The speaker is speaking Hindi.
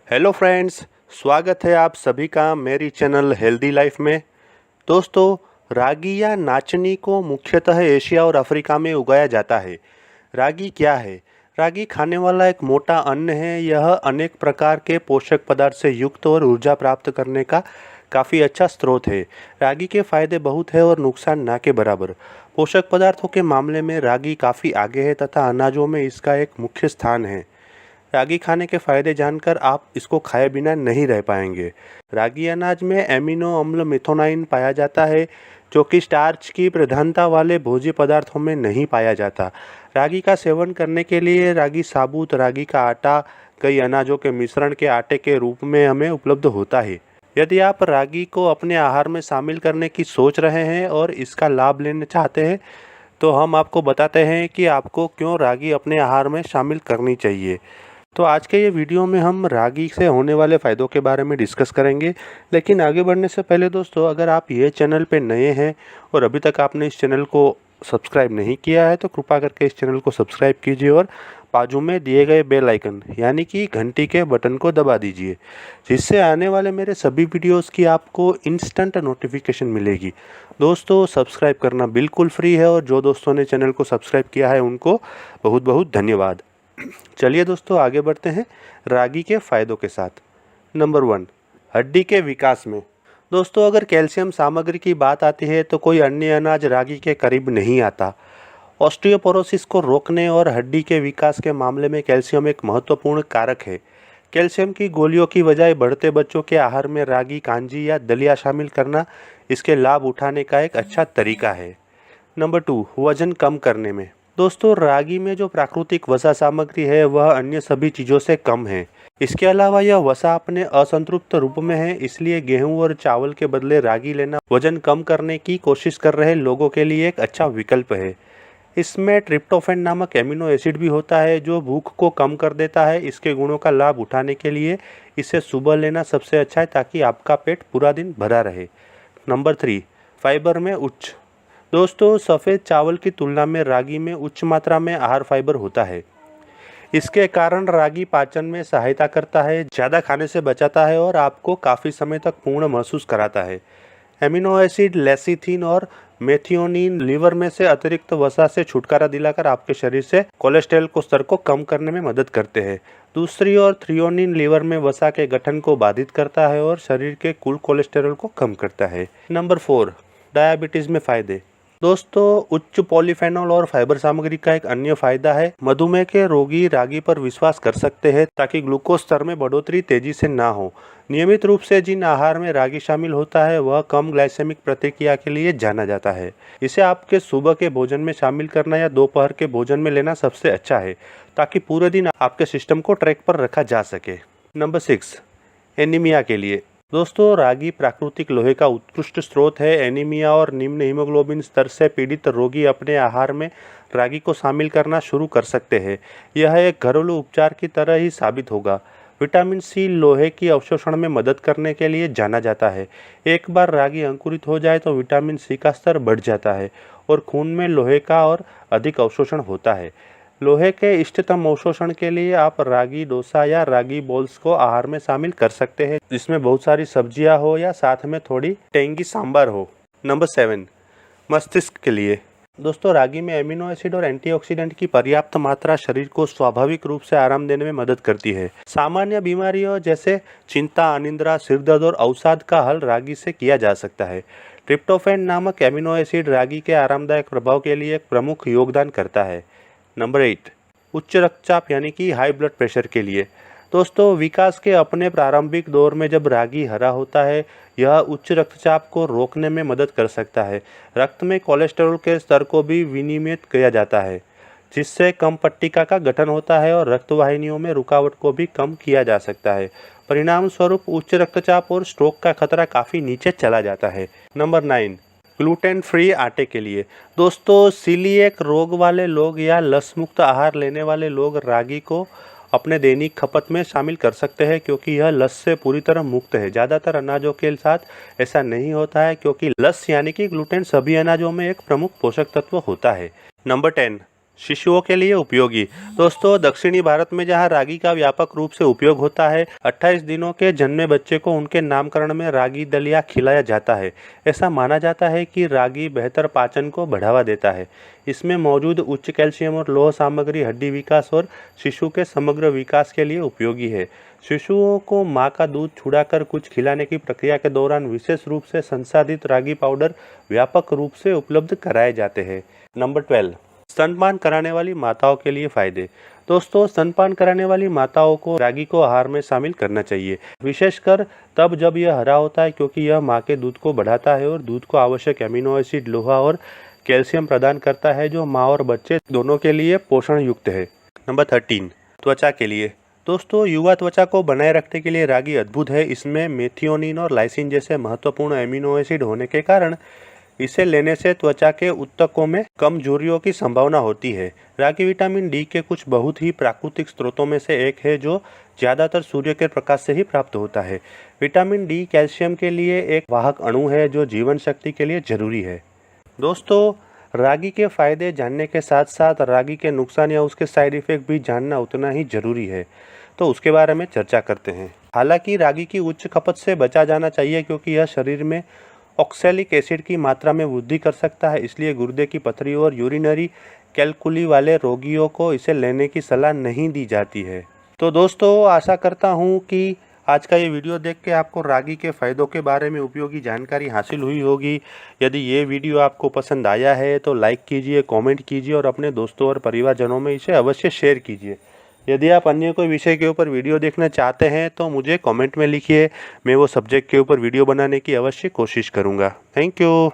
हेलो फ्रेंड्स, स्वागत है आप सभी का मेरी चैनल हेल्दी लाइफ में। दोस्तों, रागी या नाचनी को मुख्यतः एशिया और अफ्रीका में उगाया जाता है। रागी क्या है? रागी खाने वाला एक मोटा अन्न है। यह अनेक प्रकार के पोषक पदार्थ से युक्त और ऊर्जा प्राप्त करने का काफ़ी अच्छा स्रोत है। रागी के फायदे बहुत है और नुकसान ना के बराबर। पोषक पदार्थों के मामले में रागी काफ़ी आगे है तथा अनाजों में इसका एक मुख्य स्थान है। रागी खाने के फायदे जानकर आप इसको खाए बिना नहीं रह पाएंगे। रागी अनाज में एमिनो अम्ल मिथोनाइन पाया जाता है, जो कि स्टार्च की प्रधानता वाले भोज्य पदार्थों में नहीं पाया जाता। रागी का सेवन करने के लिए रागी साबुत, रागी का आटा कई अनाजों के मिश्रण के आटे के रूप में हमें उपलब्ध होता है। यदि आप रागी को अपने आहार में शामिल करने की सोच रहे हैं और इसका लाभ लेना चाहते हैं, तो हम आपको बताते हैं कि आपको क्यों रागी अपने आहार में शामिल करनी चाहिए। तो आज के ये वीडियो में हम रागी से होने वाले फ़ायदों के बारे में डिस्कस करेंगे। लेकिन आगे बढ़ने से पहले दोस्तों, अगर आप ये चैनल पे नए हैं और अभी तक आपने इस चैनल को सब्सक्राइब नहीं किया है, तो कृपा करके इस चैनल को सब्सक्राइब कीजिए और बाजू में दिए गए बेल आइकन यानी कि घंटी के बटन को दबा दीजिए, जिससे आने वाले मेरे सभी वीडियोस की आपको इंस्टेंट नोटिफिकेशन मिलेगी। दोस्तों, सब्सक्राइब करना बिल्कुल फ्री है और जो दोस्तों ने चैनल को सब्सक्राइब किया है उनको बहुत बहुत धन्यवाद। चलिए दोस्तों, आगे बढ़ते हैं रागी के फायदों के साथ। नंबर 1, हड्डी के विकास में। दोस्तों, अगर कैल्शियम सामग्री की बात आती है तो कोई अन्य अनाज रागी के करीब नहीं आता। ऑस्टियोपोरोसिस को रोकने और हड्डी के विकास के मामले में कैल्शियम एक महत्वपूर्ण कारक है। कैल्शियम की गोलियों की बजाय बढ़ते बच्चों के आहार में रागी कांजी या दलिया शामिल करना इसके लाभ उठाने का एक अच्छा तरीका है। नंबर 2, वजन कम करने में। दोस्तों, रागी में जो प्राकृतिक वसा सामग्री है वह अन्य सभी चीज़ों से कम है। इसके अलावा यह वसा अपने असंतृप्त रूप में है, इसलिए गेहूं और चावल के बदले रागी लेना वजन कम करने की कोशिश कर रहे लोगों के लिए एक अच्छा विकल्प है। इसमें ट्रिप्टोफैन नामक एमिनो एसिड भी होता है, जो भूख को कम कर देता है। इसके गुणों का लाभ उठाने के लिए इसे सुबह लेना सबसे अच्छा है, ताकि आपका पेट पूरा दिन भरा रहे। नंबर 3, फाइबर में उच्च। दोस्तों, सफ़ेद चावल की तुलना में रागी में उच्च मात्रा में आहार फाइबर होता है। इसके कारण रागी पाचन में सहायता करता है, ज़्यादा खाने से बचाता है और आपको काफ़ी समय तक पूर्ण महसूस कराता है। एमिनो एसिड लेसिथिन और मेथियोनिन लीवर में से अतिरिक्त वसा से छुटकारा दिलाकर आपके शरीर से कोलेस्ट्रॉल को स्तर को कम करने में मदद करते हैं। दूसरी ओर थ्रियोनिन लीवर में वसा के गठन को बाधित करता है और शरीर के कुल कोलेस्ट्रॉल को कम करता है। नंबर 4, डायबिटीज़ में फ़ायदे। दोस्तों, उच्च पॉलीफेनॉल और फाइबर सामग्री का एक अन्य फायदा है। मधुमेह के रोगी रागी पर विश्वास कर सकते हैं, ताकि ग्लूकोज स्तर में बढ़ोतरी तेजी से ना हो। नियमित रूप से जिन आहार में रागी शामिल होता है वह कम ग्लाइसेमिक प्रतिक्रिया के लिए जाना जाता है। इसे आपके सुबह के भोजन में शामिल करना या दोपहर के भोजन में लेना सबसे अच्छा है, ताकि पूरे दिन आपके सिस्टम को ट्रैक पर रखा जा सके। नंबर 6, एनीमिया के लिए। दोस्तों, रागी प्राकृतिक लोहे का उत्कृष्ट स्रोत है। एनीमिया और निम्न हीमोग्लोबिन स्तर से पीड़ित रोगी अपने आहार में रागी को शामिल करना शुरू कर सकते हैं। यह एक घरेलू उपचार की तरह ही साबित होगा। विटामिन सी लोहे की अवशोषण में मदद करने के लिए जाना जाता है। एक बार रागी अंकुरित हो जाए तो विटामिन सी का स्तर बढ़ जाता है और खून में लोहे का और अधिक अवशोषण होता है। लोहे के इष्टतम अवशोषण के लिए आप रागी डोसा या रागी बॉल्स को आहार में शामिल कर सकते हैं, जिसमें बहुत सारी सब्जियां हो या साथ में थोड़ी टेंगी सांभर हो। नंबर 7, मस्तिष्क के लिए। दोस्तों, रागी में एमिनो एसिड और एंटीऑक्सीडेंट की पर्याप्त मात्रा शरीर को स्वाभाविक रूप से आराम देने में मदद करती है। सामान्य बीमारियों जैसे चिंता, अनिद्रा, सिरदर्द और अवसाद का हल रागी से किया जा सकता है। ट्रिप्टोफैन नामक एमिनो एसिड रागी के आरामदायक प्रभाव के लिए एक प्रमुख योगदान करता है। नंबर 8, उच्च रक्तचाप यानी कि हाई ब्लड प्रेशर के लिए। दोस्तों, विकास के अपने प्रारंभिक दौर में जब रागी हरा होता है, यह उच्च रक्तचाप को रोकने में मदद कर सकता है। रक्त में कोलेस्ट्रॉल के स्तर को भी विनियमित किया जाता है, जिससे कम पट्टिका का गठन होता है और रक्तवाहिनियों में रुकावट को भी कम किया जा सकता है। परिणाम स्वरूप उच्च रक्तचाप और स्ट्रोक का खतरा काफ़ी नीचे चला जाता है। नंबर 9, ग्लूटेन फ्री आटे के लिए। दोस्तों, सीलिएक रोग वाले लोग या लस मुक्त आहार लेने वाले लोग रागी को अपने दैनिक खपत में शामिल कर सकते हैं, क्योंकि यह लस से पूरी तरह मुक्त है। ज़्यादातर अनाजों के साथ ऐसा नहीं होता है, क्योंकि लस यानी कि ग्लूटेन सभी अनाजों में एक प्रमुख पोषक तत्व होता है। नंबर 10, शिशुओं के लिए उपयोगी। दोस्तों, दक्षिणी भारत में जहां रागी का व्यापक रूप से उपयोग होता है, 28 दिनों के जन्मे बच्चे को उनके नामकरण में रागी दलिया खिलाया जाता है। ऐसा माना जाता है कि रागी बेहतर पाचन को बढ़ावा देता है। इसमें मौजूद उच्च कैल्शियम और लौह सामग्री हड्डी विकास और शिशु के समग्र विकास के लिए उपयोगी है। शिशुओं को मां का दूध छुड़ाकर कुछ खिलाने की प्रक्रिया के दौरान विशेष रूप से संसाधित रागी पाउडर व्यापक रूप से उपलब्ध कराए जाते हैं। नंबर 12, स्तनपान कराने वाली माताओं के लिए फायदे। दोस्तों, स्तनपान कराने वाली माताओं को रागी को आहार में शामिल करना चाहिए, विशेषकर तब जब यह हरा होता है, क्योंकि यह मां के दूध को बढ़ाता है और दूध को आवश्यक एमिनो एसिड, लोहा और कैल्शियम प्रदान करता है, जो मां और बच्चे दोनों के लिए पोषण युक्त है। नंबर 13, त्वचा के लिए। दोस्तों, युवा त्वचा को बनाए रखने के लिए रागी अद्भुत है। इसमें मेथियोनिन और लाइसिन जैसे महत्वपूर्ण एमिनो एसिड होने के कारण इसे लेने से त्वचा के ऊतकों में कमजोरियों की संभावना होती है। रागी विटामिन डी के कुछ बहुत ही प्राकृतिक स्रोतों में से एक है, जो ज़्यादातर सूर्य के प्रकाश से ही प्राप्त होता है। विटामिन डी कैल्शियम के लिए एक वाहक अणु है, जो जीवन शक्ति के लिए जरूरी है। दोस्तों, रागी के फायदे जानने के साथ साथ रागी के नुकसान या उसके साइड इफेक्ट भी जानना उतना ही जरूरी है, तो उसके बारे में चर्चा करते हैं। हालांकि रागी की उच्च खपत से बचा जाना चाहिए, क्योंकि यह शरीर में ऑक्सैलिक एसिड की मात्रा में वृद्धि कर सकता है। इसलिए गुर्दे की पथरी और यूरिनरी कैलकुली वाले रोगियों को इसे लेने की सलाह नहीं दी जाती है। तो दोस्तों, आशा करता हूँ कि आज का ये वीडियो देख के आपको रागी के फ़ायदों के बारे में उपयोगी जानकारी हासिल हुई होगी। यदि ये वीडियो आपको पसंद आया है तो लाइक कीजिए, कमेंट कीजिए और अपने दोस्तों और परिवारजनों में इसे अवश्य शेयर कीजिए। यदि आप अन्य कोई विषय के ऊपर वीडियो देखना चाहते हैं तो मुझे कमेंट में लिखिए, मैं वो सब्जेक्ट के ऊपर वीडियो बनाने की अवश्य कोशिश करूँगा। Thank you.